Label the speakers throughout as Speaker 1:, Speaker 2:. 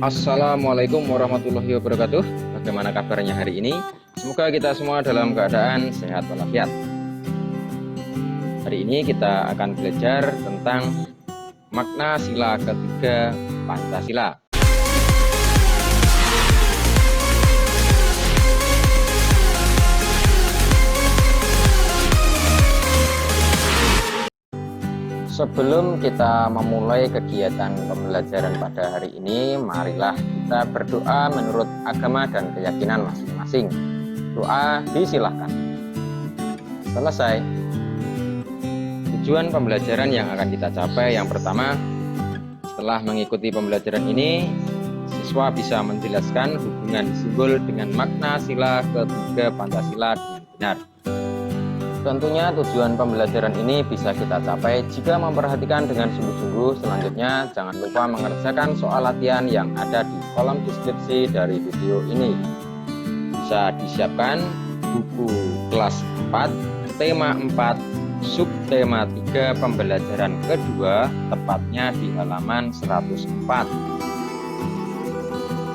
Speaker 1: Assalamualaikum warahmatullahi wabarakatuh. Bagaimana kabarnya hari ini? Semoga kita semua dalam keadaan sehat walafiat. Hari ini kita akan belajar tentang makna sila ketiga Pancasila. Sebelum kita memulai kegiatan pembelajaran pada hari ini, marilah kita berdoa menurut agama dan keyakinan masing-masing. Doa disilahkan. Selesai. Tujuan pembelajaran yang akan kita capai yang pertama, setelah mengikuti pembelajaran ini, siswa bisa menjelaskan hubungan simbol dengan makna sila ketiga Pancasila dengan benar. Tentunya tujuan pembelajaran ini bisa kita capai jika memperhatikan dengan sungguh-sungguh. Selanjutnya, jangan lupa mengerjakan soal latihan yang ada di kolom deskripsi dari video ini. Bisa disiapkan buku kelas 4, tema 4, subtema 3 pembelajaran kedua, tepatnya di halaman 104.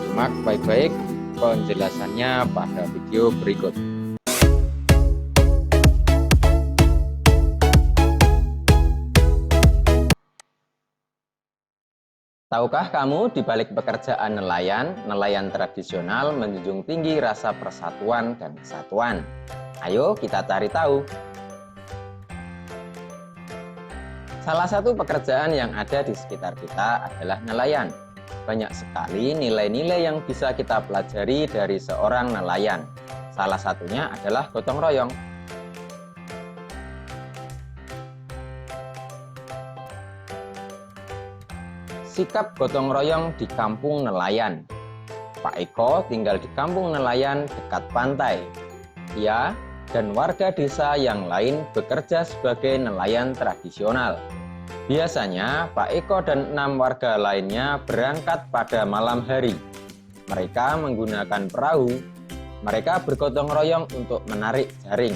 Speaker 1: Simak baik-baik penjelasannya pada video berikut. Tahukah kamu, di balik pekerjaan nelayan tradisional menjunjung tinggi rasa persatuan dan kesatuan? Ayo kita cari tahu. Salah satu pekerjaan yang ada di sekitar kita adalah nelayan. Banyak sekali nilai-nilai yang bisa kita pelajari dari seorang nelayan. Salah satunya adalah gotong royong. Sikap gotong royong di kampung nelayan. Pak Eko tinggal di kampung nelayan dekat pantai. Ia dan warga desa yang lain bekerja sebagai nelayan tradisional. Biasanya Pak Eko dan 6 warga lainnya berangkat pada malam hari. Mereka menggunakan perahu. Mereka bergotong royong untuk menarik jaring.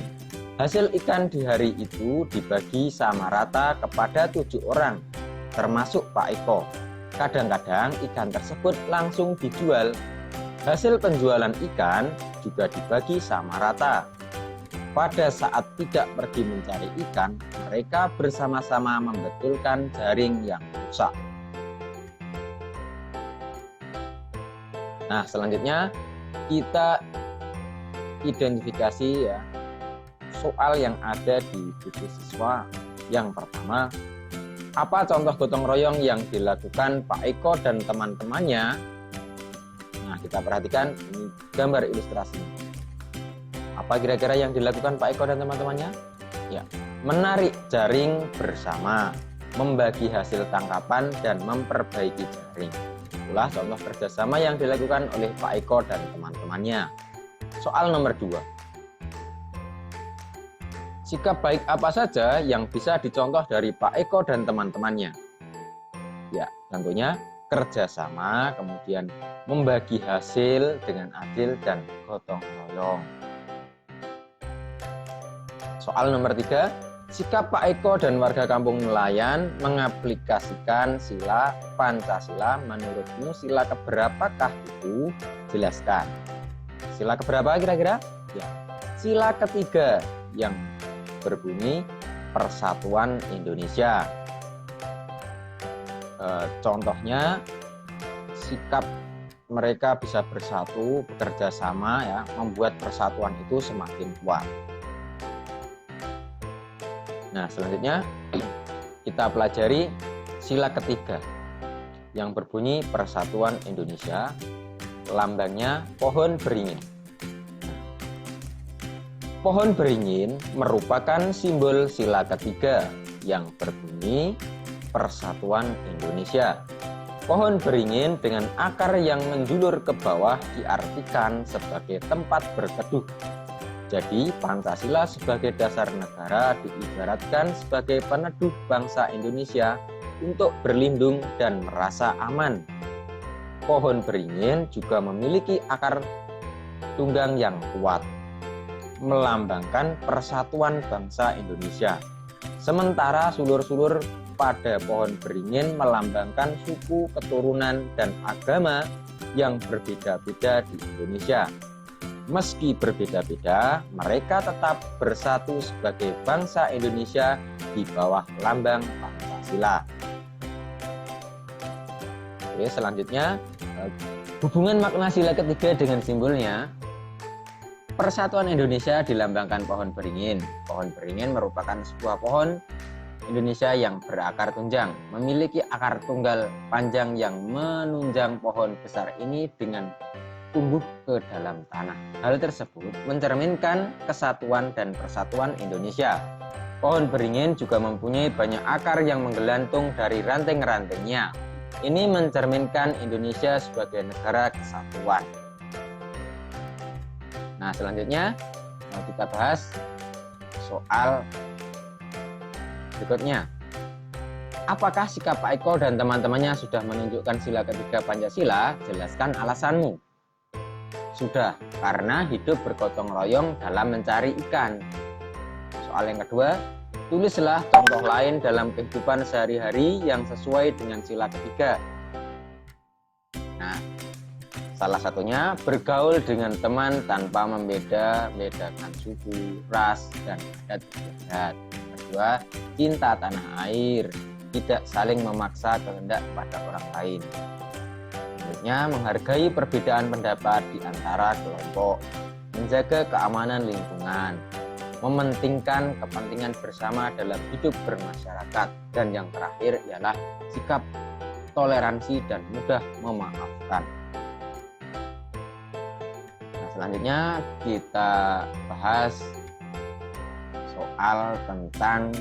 Speaker 1: Hasil ikan di hari itu dibagi sama rata kepada 7 orang, termasuk Pak Eko. Kadang-kadang ikan tersebut langsung dijual. Hasil penjualan ikan juga dibagi sama rata. Pada saat tidak pergi mencari ikan, mereka bersama-sama membetulkan jaring yang rusak. Nah, selanjutnya kita identifikasi ya soal yang ada di buku siswa. Yang pertama, apa contoh gotong royong yang dilakukan Pak Eko dan teman-temannya? Nah, kita perhatikan ini gambar ilustrasinya. Apa kira-kira yang dilakukan Pak Eko dan teman-temannya? Ya, menarik jaring bersama, membagi hasil tangkapan, dan memperbaiki jaring. Itulah contoh kerjasama yang dilakukan oleh Pak Eko dan teman-temannya. Soal nomor 2. Sikap baik apa saja yang bisa dicontoh dari Pak Eko dan teman-temannya? Ya, tentunya kerjasama, kemudian membagi hasil dengan adil, dan gotong royong. Soal nomor 3, sikap Pak Eko dan warga kampung nelayan mengaplikasikan sila Pancasila. Menurutmu sila keberapakah itu? Jelaskan. Sila keberapa kira-kira? Ya, sila ketiga yang berbunyi Persatuan Indonesia. Contohnya, sikap mereka bisa bersatu, bekerja sama ya, membuat persatuan itu semakin kuat. Nah, selanjutnya kita pelajari sila ketiga yang berbunyi Persatuan Indonesia. Lambangnya pohon beringin. Pohon beringin merupakan simbol sila ketiga yang berbunyi Persatuan Indonesia. Pohon beringin dengan akar yang menjulur ke bawah diartikan sebagai tempat berteduh. Jadi Pancasila sebagai dasar negara diibaratkan sebagai peneduh bangsa Indonesia untuk berlindung dan merasa aman. Pohon beringin juga memiliki akar tunggang yang kuat, melambangkan persatuan bangsa Indonesia. Sementara sulur-sulur pada pohon beringin melambangkan suku, keturunan, dan agama yang berbeda-beda di Indonesia. Meski berbeda-beda, mereka tetap bersatu sebagai bangsa Indonesia di bawah lambang Pancasila. Oke, selanjutnya, hubungan makna sila ketiga dengan simbolnya. Persatuan Indonesia dilambangkan pohon beringin. Pohon beringin merupakan sebuah pohon Indonesia yang berakar tunjang, memiliki akar tunggal panjang yang menunjang pohon besar ini dengan tumbuh ke dalam tanah. Hal tersebut mencerminkan kesatuan dan persatuan Indonesia. Pohon beringin juga mempunyai banyak akar yang menggelantung dari ranting-rantingnya. Ini mencerminkan Indonesia sebagai negara kesatuan. Nah, selanjutnya kita bahas soal berikutnya. Apakah sikap Pak Eko dan teman-temannya sudah menunjukkan sila ketiga Pancasila? Jelaskan alasanmu. Sudah, karena hidup bergotong royong dalam mencari ikan. Soal yang kedua, tulislah contoh lain dalam kehidupan sehari-hari yang sesuai dengan sila ketiga. Nah, salah satunya bergaul dengan teman tanpa membedakan suku, ras, dan adat istiadat. Kedua, cinta tanah air, tidak saling memaksa kehendak pada orang lain. Selanjutnya, menghargai perbedaan pendapat di antara kelompok, menjaga keamanan lingkungan, mementingkan kepentingan bersama dalam hidup bermasyarakat, dan yang terakhir ialah sikap toleransi dan mudah memaafkan. Selanjutnya kita bahas soal tentang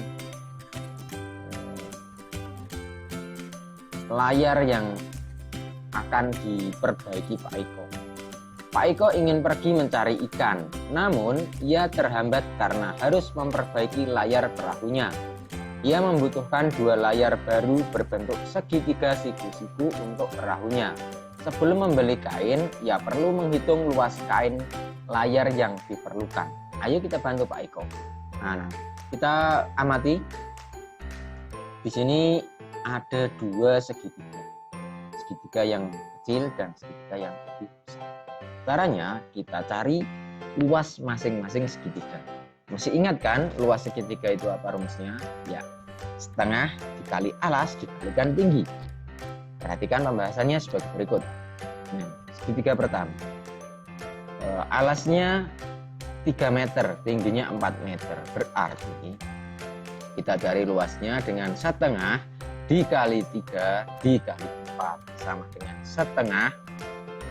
Speaker 1: layar yang akan diperbaiki Pak Eko. Pak Eko ingin pergi mencari ikan, namun ia terhambat karena harus memperbaiki layar perahunya. Ia membutuhkan 2 layar baru berbentuk segitiga siku-siku untuk perahunya. Sebelum membeli kain, ia perlu menghitung luas kain layar yang diperlukan. Ayo kita bantu Pak Eko. Nah, kita amati. Di sini ada 2 segitiga. Segitiga yang kecil dan segitiga yang lebih besar. Caranya kita cari luas masing-masing segitiga. Mesti ingat kan, luas segitiga itu apa rumusnya? Ya, setengah dikali alas dikalikan tinggi. Perhatikan pembahasannya sebagai berikut. Nah, segitiga pertama, alasnya 3 meter, tingginya 4 meter. Berarti kita cari luasnya dengan setengah dikali 3 dikali 4 sama dengan setengah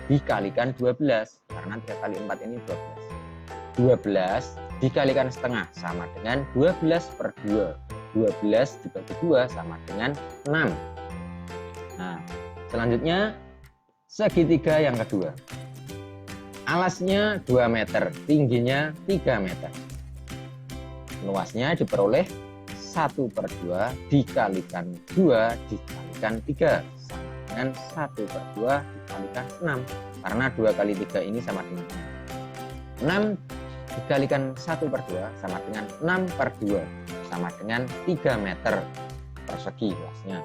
Speaker 1: dikalikan 12. Karena 3 kali 4 ini 12. 12 dikalikan setengah sama dengan 12 per 2. 12 dibagi 2 sama dengan 6. Nah, selanjutnya segitiga yang kedua. Alasnya 2 meter, tingginya 3 meter. Luasnya diperoleh 1 per 2 dikalikan 2 dikalikan 3 sama dengan 1 per 2 dikalikan 6. Karena 2 kali 3 ini sama dengan 6 dikalikan 1 per 2 sama dengan 6 per 2 sama dengan 3 meter persegi luasnya.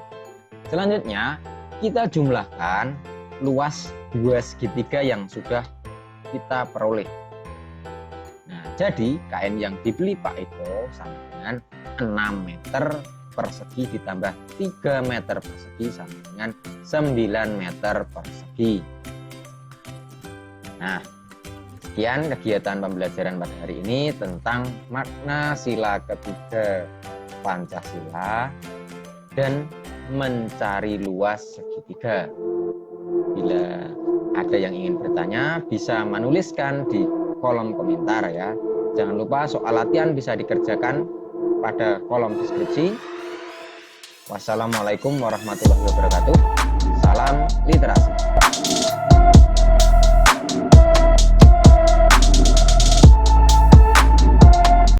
Speaker 1: Selanjutnya kita jumlahkan luas 2 segitiga yang sudah kita peroleh. Nah, jadi kain yang dibeli Pak Eko sama dengan 6 meter persegi ditambah 3 meter persegi sama dengan 9 meter persegi. Nah, sekian kegiatan pembelajaran pada hari ini tentang makna sila ketiga Pancasila dan mencari luas segitiga. Bila ada yang ingin bertanya, bisa menuliskan di kolom komentar ya. Jangan lupa soal latihan bisa dikerjakan pada kolom deskripsi. Wassalamualaikum warahmatullahi wabarakatuh. Salam literasi.